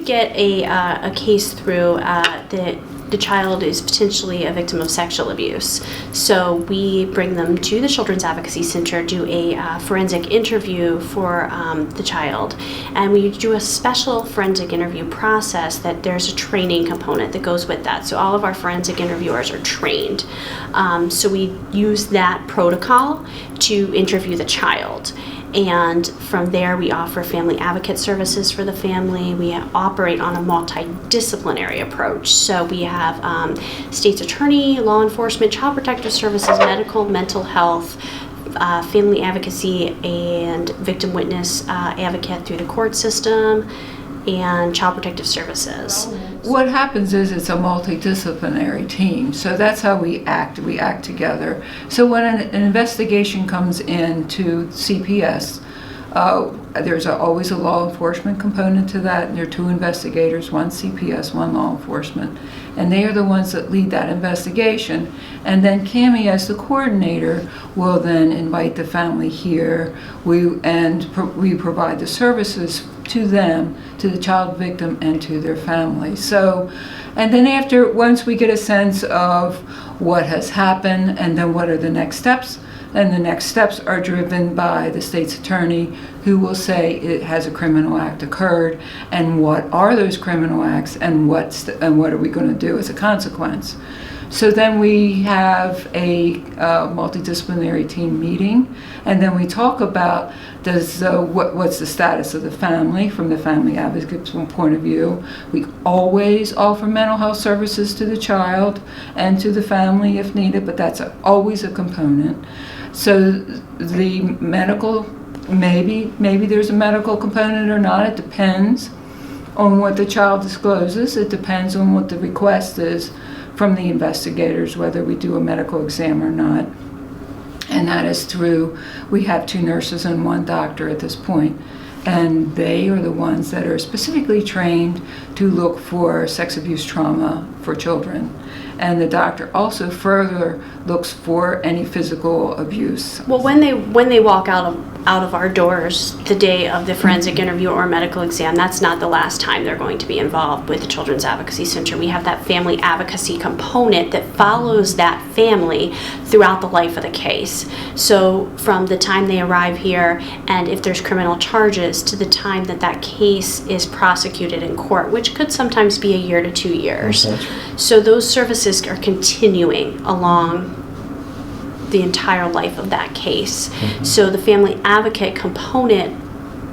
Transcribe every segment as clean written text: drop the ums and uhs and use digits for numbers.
get a case through that the child is potentially a victim of sexual abuse, so we bring them to the Children's Advocacy Center, do a forensic interview for the child, and we do a special forensic interview process that there's a training component that goes with that. So all of our forensic interviewers are trained. So we use that protocol to interview the child. And from there, we offer family advocate services for the family. We operate on a multi-disciplinary approach. So we have state's attorney, law enforcement, child protective services, medical, mental health, family advocacy, and victim witness advocate through the court system, and child protective services. What happens is it's a multidisciplinary team, so that's how we act. We act together. So when an investigation comes in to CPS, there's always a law enforcement component to that, and there are two investigators, one CPS, one law enforcement, and they are the ones that lead that investigation. And then Cammie, as the coordinator, will then invite the family here. We provide the services to them, to the child victim, and to their family. So, and then once we get a sense of what has happened, and then what are the next steps, and the next steps are driven by the state's attorney, who will say it has a criminal act occurred, and what are those criminal acts, and what are we going to do as a consequence. So then we have a multidisciplinary team meeting, and then we talk about what's the status of the family from the family advocate's point of view. We always offer mental health services to the child and to the family if needed, but that's always a component. So the medical, maybe there's a medical component or not. It depends on what the child discloses. It depends on what the request is from the investigators, whether we do a medical exam or not. And that is through, we have 2 nurses and 1 doctor at this point, and they are the ones that are specifically trained to look for sex abuse trauma for children. And the doctor also further looks for any physical abuse. Well, when they walk out of our doors the day of the forensic interview or medical exam, that's not the last time they're going to be involved with the Children's Advocacy Center. We have that family advocacy component that follows that family throughout the life of the case. So from the time they arrive here, and if there's criminal charges, to the time that case is prosecuted in court, which could sometimes be a year to 2 years. Okay. So those services are continuing along the entire life of that case. Mm-hmm. So the family advocate component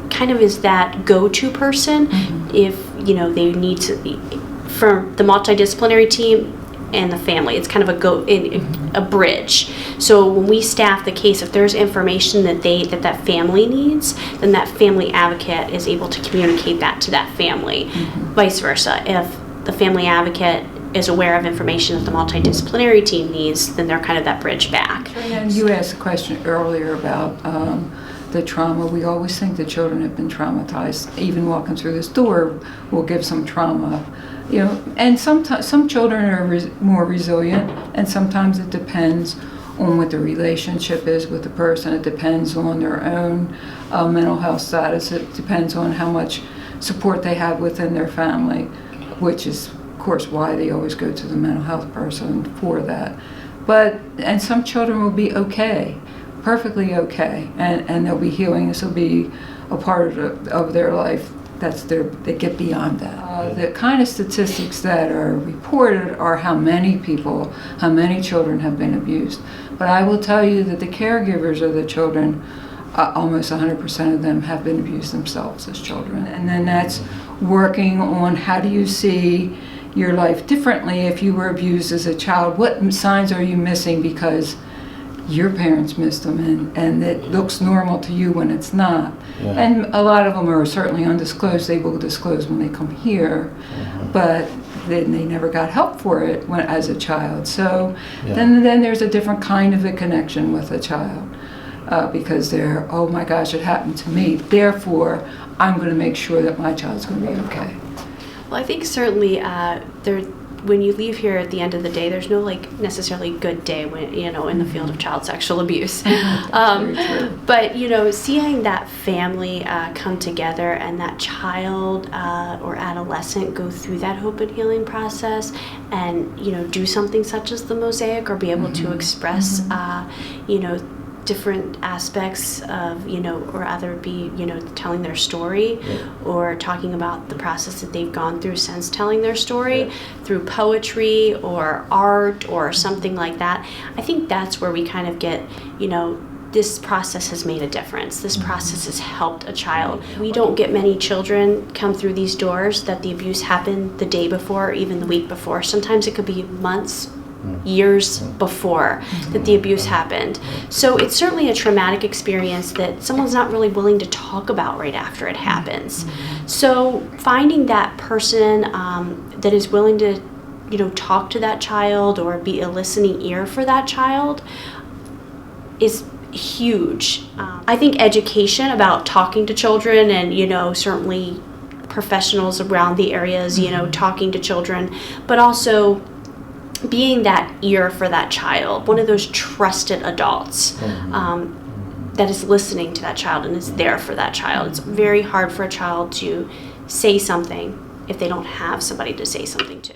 kind of is that go-to person. Mm-hmm. If they need to, for the multidisciplinary team and the family, it's kind of a bridge. So when we staff the case, if there's information that family needs, then that family advocate is able to communicate that to that family. Mm-hmm. Vice versa, if the family advocate is aware of information that the multidisciplinary team needs, then they're kind of that bridge back. And you asked a question earlier about the trauma. We always think the children have been traumatized. Even walking through this door will give some trauma. And sometimes some children are more resilient, and sometimes it depends on what the relationship is with the person. It depends on their own mental health status. It depends on how much support they have within their family, which is, of course, why they always go to the mental health person for that. And some children will be okay, perfectly okay, and they'll be healing. This will be a part of their life. They get beyond that. The kind of statistics that are reported are how many children have been abused. But I will tell you that the caregivers of the children, almost 100% of them have been abused themselves as children. And then that's working on how do you see your life differently if you were abused as a child. What signs are you missing because your parents missed them, and it looks normal to you when it's not. Yeah. And a lot of them are certainly undisclosed. They will disclose when they come here, but then they never got help for it as a child. So then there's a different kind of a connection with a child because they're, oh my gosh, it happened to me. Therefore, I'm going to make sure that my child's going to be okay. Well, I think certainly when you leave here at the end of the day, there's no like necessarily good day when, you know, in the field of child sexual abuse. Very true. But, you know, seeing that family come together and that child or adolescent go through that hope and healing process and, you know, do something such as the mosaic or be able to express, you know, different aspects of, you know, or either be, you know, telling their story or talking about the process that they've gone through since telling their story through poetry or art or something like that. I think that's where we kind of get, you know, this process has made a difference. This process has helped a child. We don't get many children come through these doors that the abuse happened the day before or even the week before. Sometimes it could be months, years before that the abuse happened. So it's certainly a traumatic experience that someone's not really willing to talk about right after it happens. So finding that person that is willing to, you know, talk to that child or be a listening ear for that child is huge. I think education about talking to children and, you know, certainly professionals around the areas, you know, talking to children, but also being that ear for that child, one of those trusted adults that is listening to that child and is there for that child. It's very hard for a child to say something if they don't have somebody to say something to.